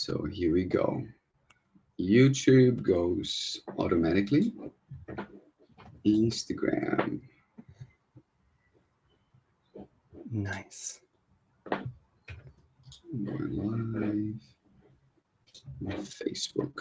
So here we go. YouTube goes automatically. Instagram. Nice. Going live. Facebook.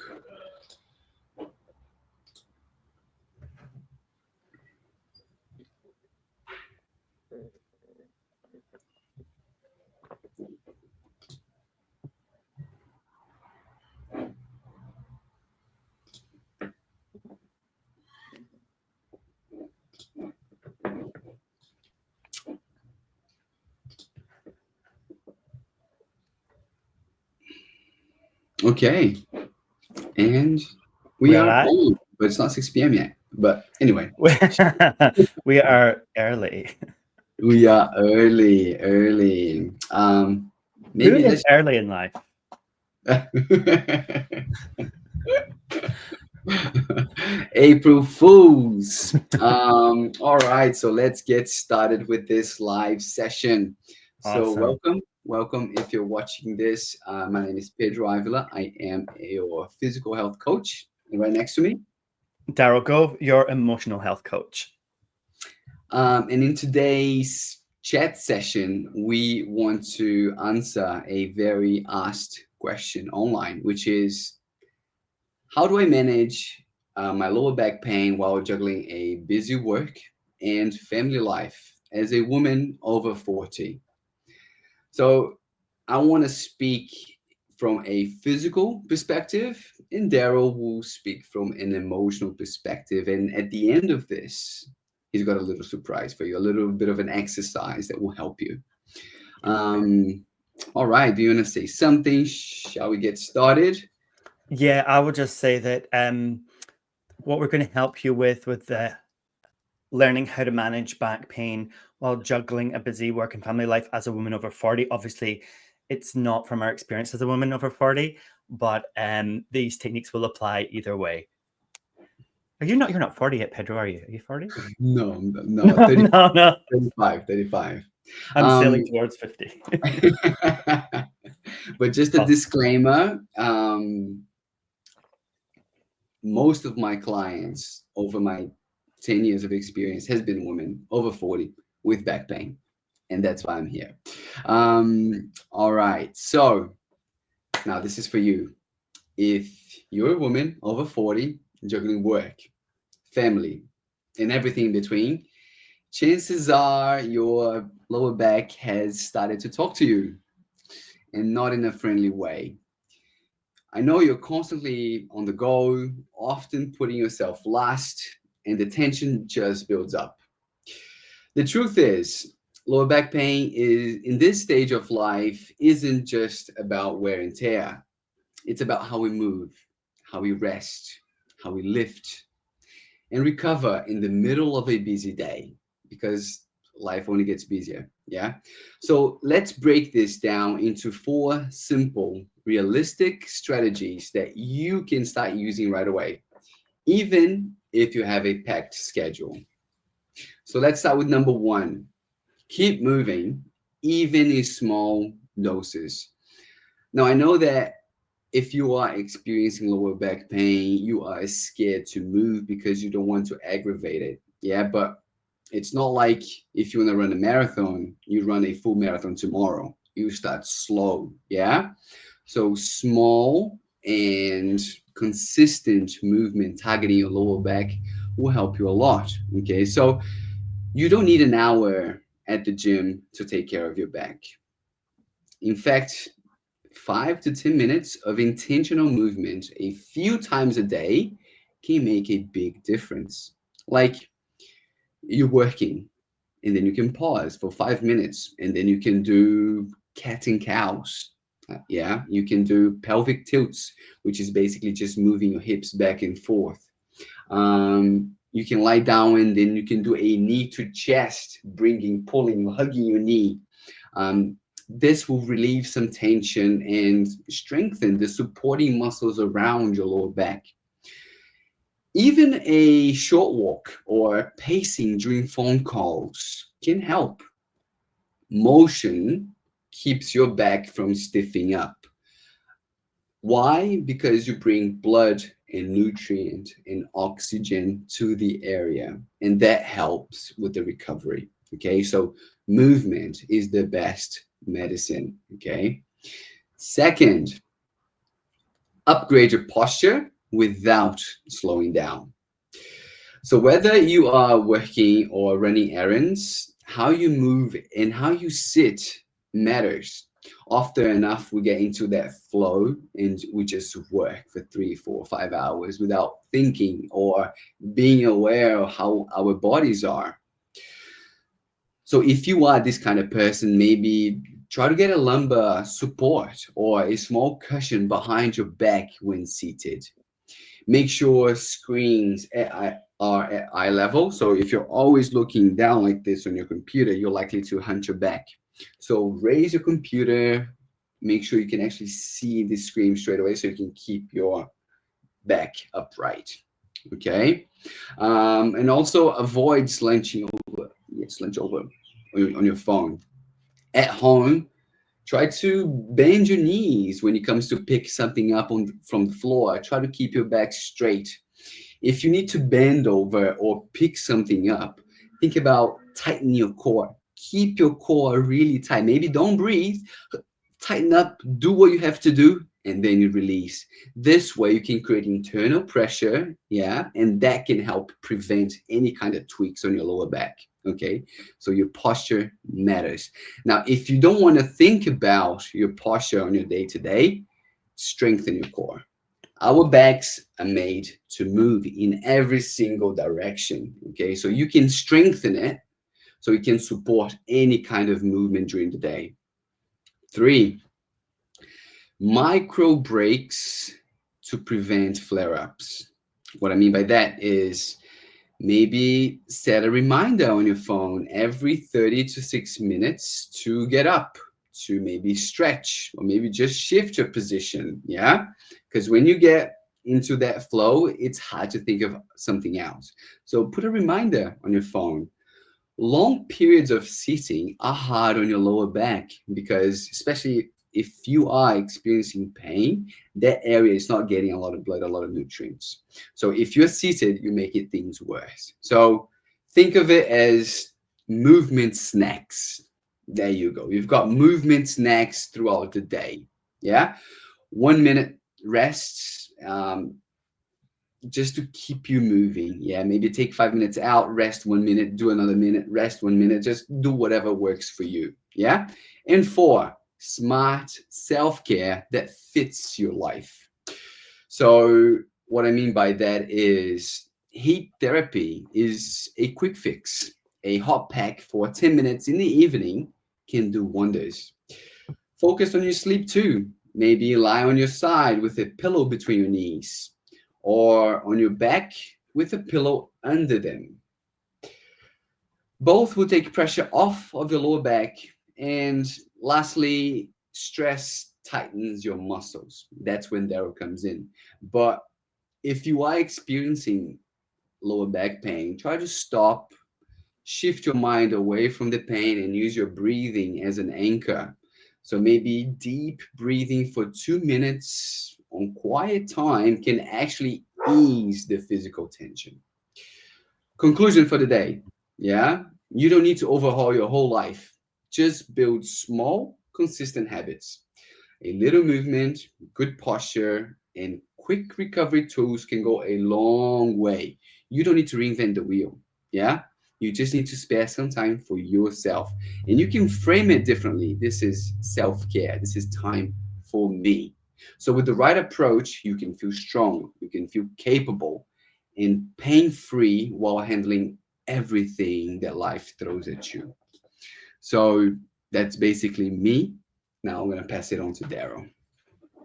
Okay, and we We are are at. on, but it's not 6 p.m. yet. But anyway, We are early. we are early. Who Maybe is let's. early in life? April Fools. All right, so let's get started with this live session. So Awesome. welcome. If you're watching this, my name is Pedro Avila. I am your physical health coach. And right next to me. Daryl, go, your emotional health coach. And in today's chat session, we want to answer a very asked question online, which is, how do I manage my lower back pain while juggling a busy work and family life as a woman over 40? So I want to speak from a physical perspective, and Daryl will speak from an emotional perspective. And at the end of this, he's got a little surprise for you, a little bit of an exercise that will help you. Um, all right, do you want to say something? Shall we get started? Yeah, I would just say that what we're going to help you with the learning how to manage back pain while juggling a busy work and family life as a woman over 40. Obviously, it's not from our experience as a woman over 40, but these techniques will apply either way. You're not 40 yet, Pedro, are you? Are you 40? No, No, 30, no. 35. I'm Um, sailing towards 50. but just a Oh, disclaimer, most of my clients over my 10 years of experience has been women over 40 with back pain. And that's why I'm here. All right. So now this is for you. If you're a woman over 40, juggling work, family, and everything in between, chances are your lower back has started to talk to you and not in a friendly way. I know you're constantly on the go, often putting yourself last, and the tension just builds up. The truth is, lower back pain is in this stage of life isn't just about wear and tear. It's about how we move, how we rest, how we lift, and recover in the middle of a busy day because life only gets busier. Yeah. So let's break this down into four simple, realistic strategies that you can start using right away, even if you have a packed schedule. So let's start with number one, keep moving, even in small doses. Now, I know that if you are experiencing lower back pain, you are scared to move because you don't want to aggravate it. Yeah, but it's not like if you want to run a marathon, you run a full marathon tomorrow. You start slow. Yeah. So small and consistent movement targeting your lower back will help you a lot. Okay. So you don't need an hour at the gym to take care of your back. In fact, 5 to 10 minutes of intentional movement a few times a day can make a big difference. Like you're working and then you can pause for 5 minutes and then you can do cat and cows. Yeah, you can do pelvic tilts, which is basically just moving your hips back and forth. You can lie down and then you can do a knee to chest, bringing, pulling, hugging your knee. Um, this will relieve some tension and strengthen the supporting muscles around your lower back. Even a short walk or pacing during phone calls can help. Motion keeps your back from stiffing up. Why? Because you bring blood and nutrient and oxygen to the area, and that helps with the recovery. Okay, so movement is the best medicine. Okay, second, upgrade your posture without slowing down. So, whether you are working or running errands, how you move and how you sit matters. Often enough, we get into that flow and we just work for 3, 4, 5 hours without thinking or being aware of how our bodies are. So, if you are this kind of person, maybe try to get a lumbar support or a small cushion behind your back when seated. Make sure screens are at eye level. So if you're always looking down like this on your computer, you're likely to hunch your back. So raise your computer, make sure you can actually see the screen straight away so you can keep your back upright. Okay. And also avoid slouching over. Yeah, slouch over on your phone. At home, try to bend your knees when it comes to pick something up from the floor. Try to keep your back straight. If you need to bend over or pick something up, think about tightening your core. Keep your core really tight. Maybe don't breathe. Tighten up, do what you have to do, and then you release. This way, you can create internal pressure, yeah, and that can help prevent any kind of tweaks on your lower back. Okay, so your posture matters. Now, if you don't want to think about your posture on your day to day, strengthen your core. Our backs are made to move in every single direction. Okay, so you can strengthen it so it can support any kind of movement during the day. Three, micro breaks to prevent flare ups. What I mean by that is maybe set a reminder on your phone every 30 to 6 minutes to get up, to maybe stretch, or maybe just shift your position. Yeah. Because when you get into that flow, it's hard to think of something else. So put a reminder on your phone. Long periods of sitting are hard on your lower back because, especially if you are experiencing pain, that area is not getting a lot of blood, a lot of nutrients. So if you're seated, you make it things worse. So think of it as movement snacks. There you go. You've got movement snacks throughout the day. Yeah. 1 minute rests. Just to keep you moving. Yeah, maybe take 5 minutes out, rest 1 minute, do another minute, rest 1 minute, just do whatever works for you. Yeah. And four, smart self-care that fits your life. So what I mean by that is heat therapy is a quick fix. A hot pack for 10 minutes in the evening can do wonders. Focus on your sleep too. Maybe lie on your side with a pillow between your knees or on your back with a pillow under them. Both will take pressure off of your lower back. And lastly, stress tightens your muscles. That's when Daryl comes in. But if you are experiencing lower back pain, try to stop, shift your mind away from the pain, and use your breathing as an anchor. So maybe deep breathing for 2 minutes on quiet time can actually ease the physical tension. Conclusion for the day. Yeah. You don't need to overhaul your whole life. Just build small, consistent habits. A little movement, good posture, and quick recovery tools can go a long way. You don't need to reinvent the wheel. Yeah. You just need to spare some time for yourself. And you can frame it differently. This is self care. This is time for me. So, with the right approach, you can feel strong, you can feel capable, and pain free while handling everything that life throws at you. So, that's basically me. Now, I'm going to pass it on to Daryl.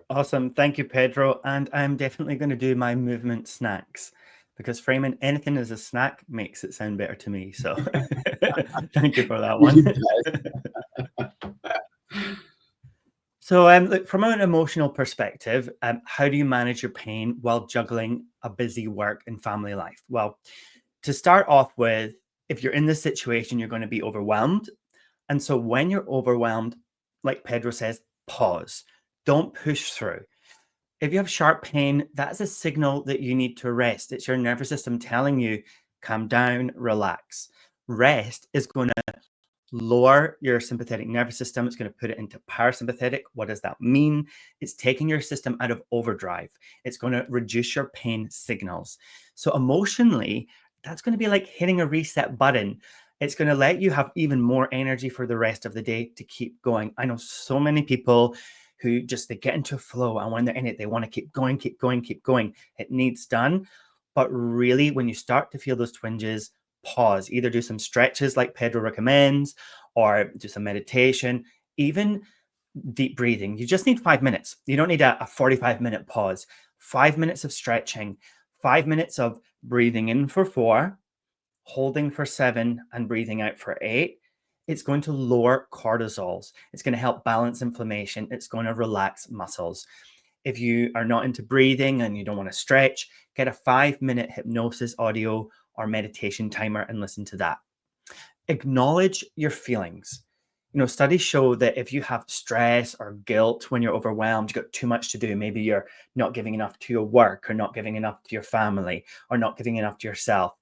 Awesome. Thank you, Pedro. And I'm definitely going to do my movement snacks because framing anything as a snack makes it sound better to me. So thank you for that one. So, look, from an emotional perspective, how do you manage your pain while juggling a busy work and family life? Well, to start off with, if you're in this situation, you're going to be overwhelmed. And so when you're overwhelmed, like Pedro says, pause. Don't push through. If you have sharp pain, that's a signal that you need to rest. It's your nervous system telling you, calm down, relax. Rest is going to lower your sympathetic nervous system. It's going to put it into parasympathetic. What does that mean? It's taking your system out of overdrive. It's going to reduce your pain signals. So emotionally, that's going to be like hitting a reset button. It's going to let you have even more energy for the rest of the day to keep going. I know so many people who just they get into a flow, and when they're in it, they want to keep going, keep going, keep going. It needs done. But really, when you start to feel those twinges, pause. Either do some stretches like Pedro recommends, or do some meditation, even deep breathing. You just need 5 minutes. You don't need a 45-minute pause. 5 minutes of stretching, 5 minutes of breathing in for 4, holding for 7, and breathing out for 8. It's going to lower cortisols. It's going to help balance inflammation. It's going to relax muscles. If you are not into breathing and you don't want to stretch, get a 5-minute hypnosis audio or meditation timer and listen to that. Acknowledge your feelings. Studies show that if you have stress or guilt when you're overwhelmed, you've got too much to do. Maybe you're not giving enough to your work, or not giving enough to your family, or not giving enough to yourself.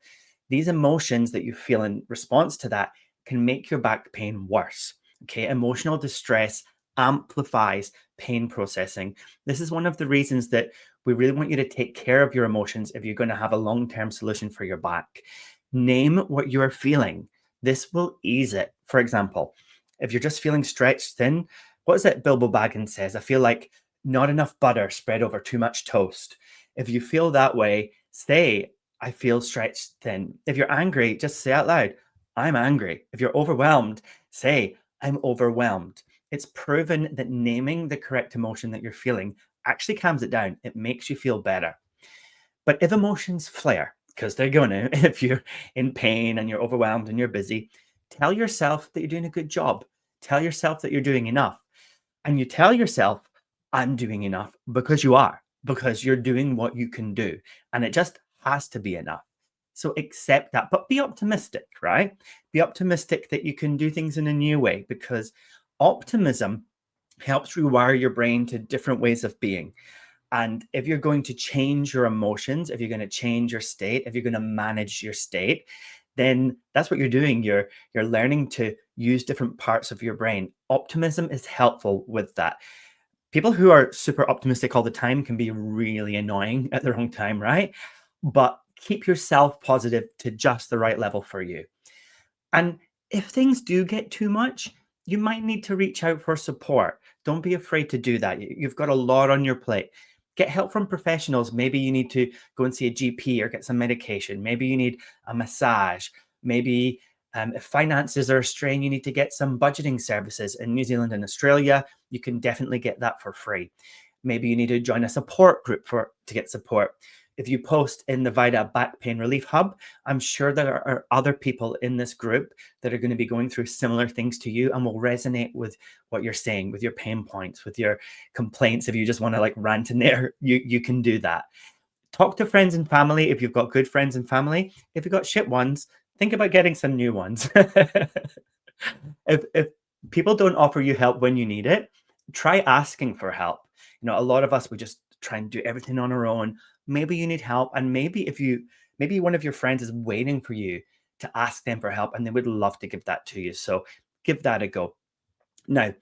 These emotions that you feel in response to that can make your back pain worse. Okay, emotional distress amplifies pain processing. This is one of the reasons that we really want you to take care of your emotions if you're going to have a long-term solution for your back. Name what you are feeling. This will ease it. For example, if you're just feeling stretched thin, what is it Bilbo Baggins says? I feel like not enough butter spread over too much toast. If you feel that way, say, I feel stretched thin. If you're angry, just say out loud, I'm angry. If you're overwhelmed, say, I'm overwhelmed. It's proven that naming the correct emotion that you're feeling actually calms it down. It makes you feel better. But if emotions flare, because they're going to, if you're in pain and you're overwhelmed and you're busy, tell yourself that you're doing a good job. Tell yourself that you're doing enough. And you tell yourself, I'm doing enough, because you are, because you're doing what you can do. And it just has to be enough. So accept that, but be optimistic, right? Be optimistic that you can do things in a new way, because optimism helps rewire your brain to different ways of being. And if you're going to change your emotions, if you're going to change your state, if you're going to manage your state, then that's what you're doing. You're learning to use different parts of your brain. Optimism is helpful with that. People who are super optimistic all the time can be really annoying at the wrong time, right? But keep yourself positive to just the right level for you. And if things do get too much, you might need to reach out for support. Don't be afraid to do that. You've got a lot on your plate. Get help from professionals. Maybe you need to go and see a GP or get some medication. Maybe you need a massage. Maybe if finances are a strain, you need to get some budgeting services. In New Zealand and Australia, you can definitely get that for free. Maybe you need to join a support group to get support. If you post in the Vita Back Pain Relief Hub, I'm sure there are other people in this group that are going to be going through similar things to you and will resonate with what you're saying, with your pain points, with your complaints. If you just want to like rant in there, you can do that. Talk to friends and family if you've got good friends and family. If you've got shit ones, think about getting some new ones. If people don't offer you help when you need it, try asking for help. A lot of us, we just try and do everything on our own. Maybe you need help, and maybe one of your friends is waiting for you to ask them for help, and they would love to give that to you. So give that a go. Now,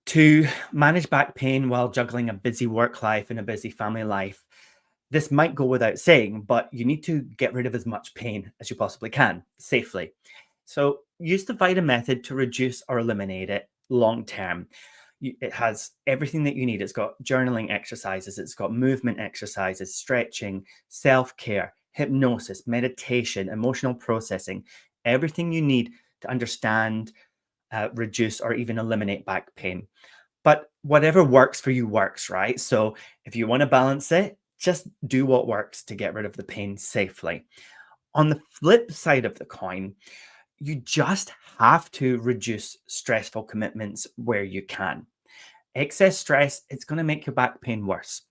to manage back pain while juggling a busy work life and a busy family life, this might go without saying, but you need to get rid of as much pain as you possibly can safely. So use the Vita Method to reduce or eliminate it long term. It has everything that you need. It's got journaling exercises, it's got movement exercises, stretching, self-care, hypnosis, meditation, emotional processing, everything you need to understand, reduce, or even eliminate back pain. But whatever works for you works, right? So if you want to balance it, just do what works to get rid of the pain safely. On the flip side of the coin, you just have to reduce stressful commitments where you can. Excess stress, it's going to make your back pain worse.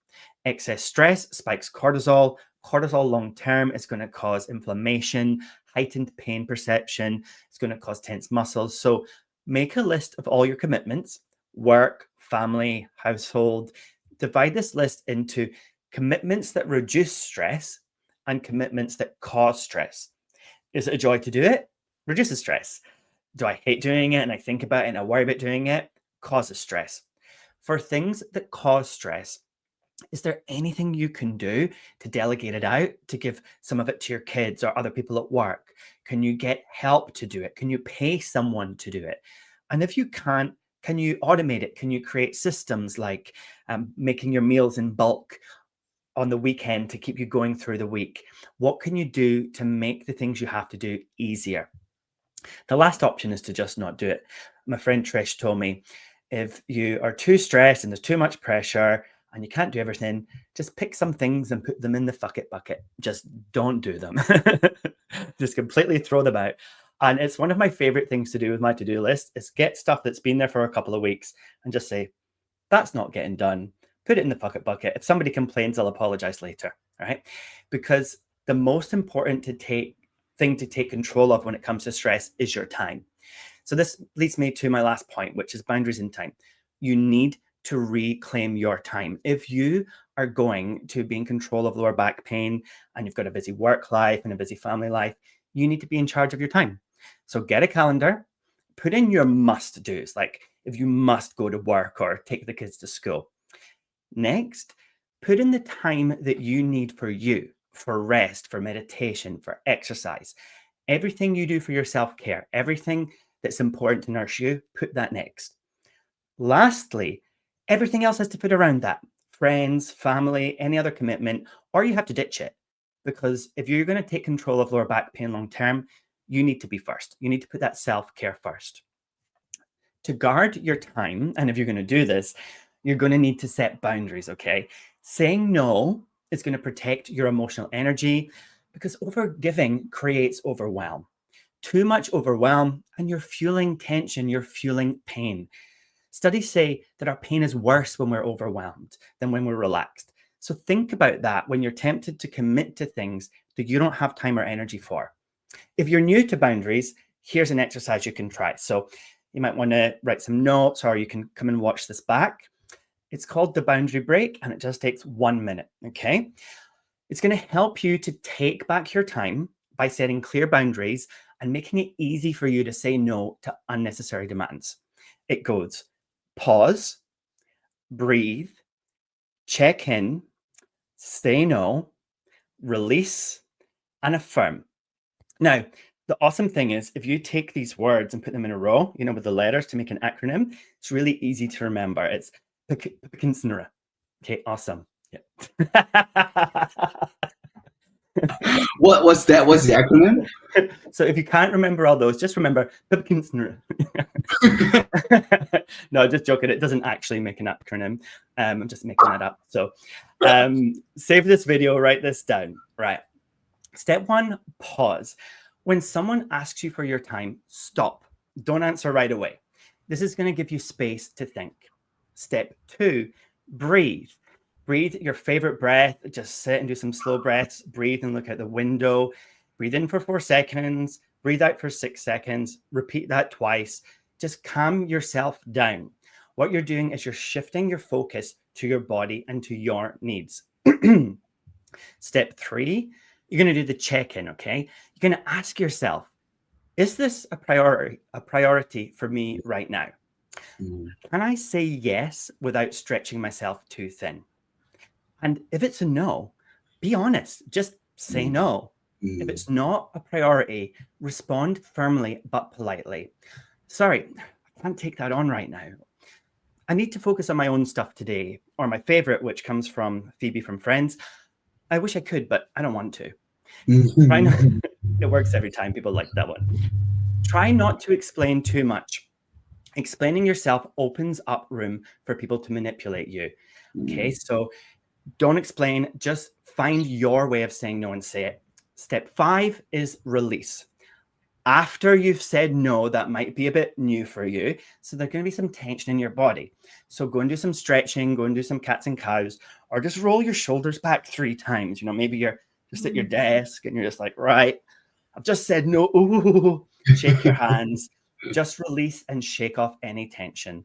Excess stress spikes cortisol. Cortisol long term is going to cause inflammation, heightened pain perception. It's going to cause tense muscles. So make a list of all your commitments: work, family, household. divide this list into commitments that reduce stress and commitments that cause stress. Is it a joy to do it? Reduces stress. Do I hate doing it and I think about it and I worry about doing it? Causes stress. For things that cause stress, is there anything you can do to delegate it out, to give some of it to your kids or other people at work? Can you get help to do it? Can you pay someone to do it? And if you can't, can you automate it? Can you create systems like making your meals in bulk on the weekend to keep you going through the week? What can you do to make the things you have to do easier? The last option is to just not do it. My friend Trish told me, if you are too stressed and there's too much pressure and you can't do everything, just pick some things and put them in the fuck it bucket. Just don't do them. Just completely throw them out. And it's one of my favorite things to do with my to-do list is get stuff that's been there for a couple of weeks and just say, that's not getting done. Put it in the fuck it bucket. If somebody complains, I'll apologize later, right? Because the most important thing to take control of when it comes to stress is your time. So this leads me to my last point, which is boundaries in time. You need to reclaim your time. If you are going to be in control of lower back pain and you've got a busy work life and a busy family life, you need to be in charge of your time. So get a calendar, put in your must do's, like if you must go to work or take the kids to school. Next, put in the time that you need for you, for rest, for meditation, for exercise. Everything you do for your self-care, everything that's important to nourish you, put that next. Lastly, everything else has to fit around that. Friends, family, any other commitment, or you have to ditch it. Because if you're going to take control of lower back pain long term, you need to be first. You need to put that self-care first. To guard your time, and if you're going to do this, you're going to need to set boundaries, okay? Saying no is going to protect your emotional energy because overgiving creates overwhelm. Too much overwhelm, and you're fueling tension, you're fueling pain. Studies say that our pain is worse when we're overwhelmed than when we're relaxed. So think about that when you're tempted to commit to things that you don't have time or energy for. If you're new to boundaries, here's an exercise you can try. So you might want to write some notes or you can come and watch this back. It's called the boundary break and it just takes 1 minute, okay? It's going to help you to take back your time by setting clear boundaries and making it easy for you to say no to unnecessary demands. It goes pause, breathe, check in, say no, release, and affirm. Now, the awesome thing is if you take these words and put them in a row, you know, with the letters to make an acronym, it's really easy to remember. It's PKNSNRA. Okay, awesome. Yeah. What's that? What's the acronym? So if you can't remember all those, just remember PKNSNRA. No, just joking. It doesn't actually make an acronym. I'm just making that up. So save this video, write this down. Right. Step 1, pause. When someone asks you for your time, stop. Don't answer right away. This is going to give you space to think. Step 2, breathe. Breathe your favorite breath. Just sit and do some slow breaths. Breathe and look out the window. Breathe in for 4 seconds. Breathe out for 6 seconds. Repeat that twice. Just calm yourself down. What you're doing is you're shifting your focus to your body and to your needs. Step 3, you're going to do the check-in, okay? You're going to ask yourself, is this a priority for me right now? Can I say yes without stretching myself too thin? And if it's a no, be honest. Just say no. If it's not a priority, respond firmly but politely. Sorry, I can't take that on right now. I need to focus on my own stuff today. Or my favorite, which comes from Phoebe from Friends. I wish I could, but I don't want to. It works every time. People like that one. Try not to explain too much. Explaining yourself opens up room for people to manipulate you. Okay, so don't explain. Just find your way of saying no and say it. Step 5 is release. After you've said no, that might be a bit new for you. So there's going to be some tension in your body. So go and do some stretching, go and do some cats and cows, or just roll your shoulders back 3 times. You know, maybe you're just at your desk and you're just like, right, I've just said no. Ooh. Shake your hands. Just release and shake off any tension.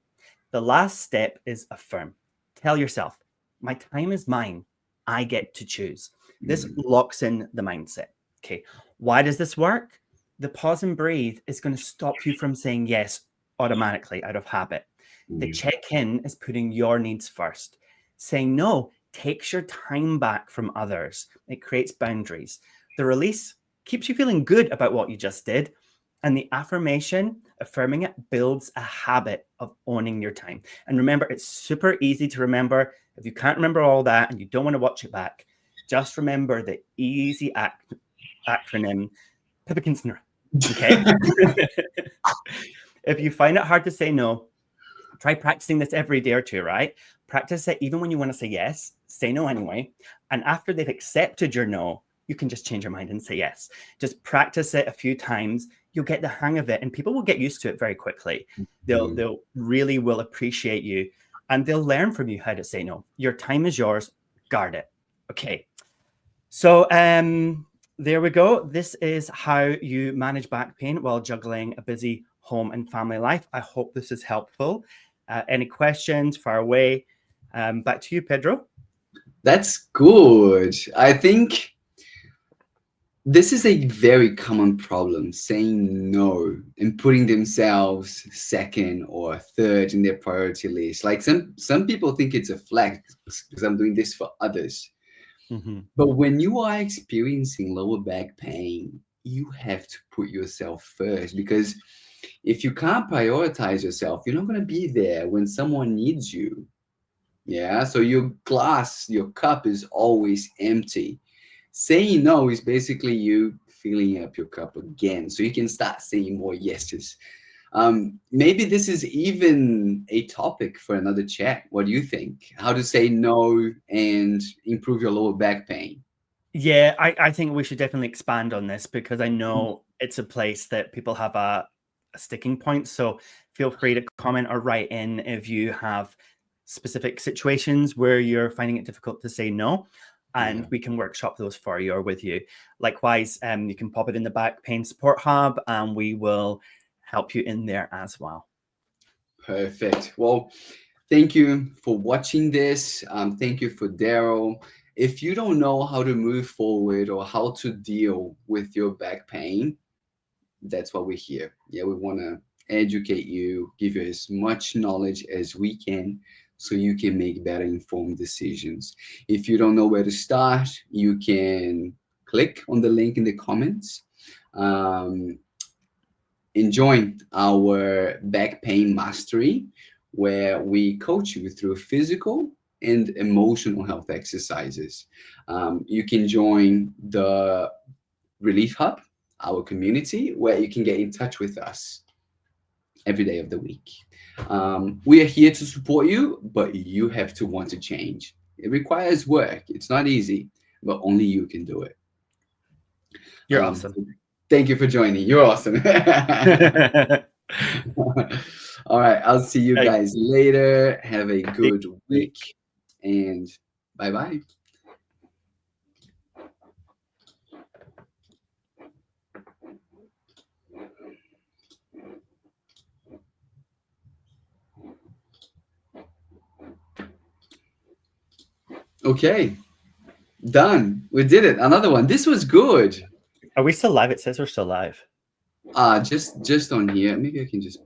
The last step is affirm. Tell yourself, My time is mine. I get to choose. This Mm, locks in the mindset. Okay. Why does this work? The pause and breathe is going to stop you from saying yes automatically out of habit. The mm, check in is putting your needs first. Saying no takes your time back from others, it creates boundaries. The release keeps you feeling good about what you just did. And the affirmation, affirming it, builds a habit of owning your time. And remember, it's super easy to remember. If you can't remember all that and you don't want to watch it back, just remember the easy acronym PIPKINSNR. Okay. If you find it hard to say no, try practicing this every day or two, right? Practice it even when you want to say yes, say no anyway. And after they've accepted your no, you can just change your mind and say yes. Just practice it a few times. You'll get the hang of it, and people will get used to it very quickly. mm. They'll really will appreciate you, and they'll learn from you how to say no. Your time is yours. Guard it. Okay. So there we go. This is how you manage back pain while juggling a busy home and family life. I hope this is helpful. Any questions? Far away. Back to you, Pedro. That's good. I think this is a very common problem, saying no and putting themselves second or third in their priority list. Like some people think it's a flex because I'm doing this for others. Mm-hmm. But when you are experiencing lower back pain, you have to put yourself first, because if you can't prioritize yourself, you're not going to be there when someone needs you. Yeah. So your glass, your cup is always empty. Saying no is basically you filling up your cup again. So you can start saying more yeses. Maybe this is even a topic for another chat. What do you think? How to say no and improve your lower back pain? Yeah, I think we should definitely expand on this because I know it's a place that people have a sticking point. So feel free to comment or write in if you have specific situations where you're finding it difficult to say no, and Yeah. we can workshop those for you or with you. Likewise, you can pop it in the Back Pain Support Hub, and we will help you in there as well. Perfect. Well, thank you for watching this. Thank you for Daryl. If you don't know how to move forward or how to deal with your back pain, that's why we're here. Yeah, we want to educate you, give you as much knowledge as we can so you can make better informed decisions. If you don't know where to start, you can click on the link in the comments. Um, and join our back pain mastery, where we coach you through physical and emotional health exercises. You can join the Relief Hub, our community, where you can get in touch with us every day of the week. We are here to support you, but you have to want to change. It requires work. It's not easy, but only you can do it. You're awesome. So thank you for joining. You're awesome. All right. I'll see you Right. guys later. Have a See you good next week week. and bye bye. Okay. Done. We did it. Another one. This was good. Are we still live? It says we're still live. Just on here. Maybe I can just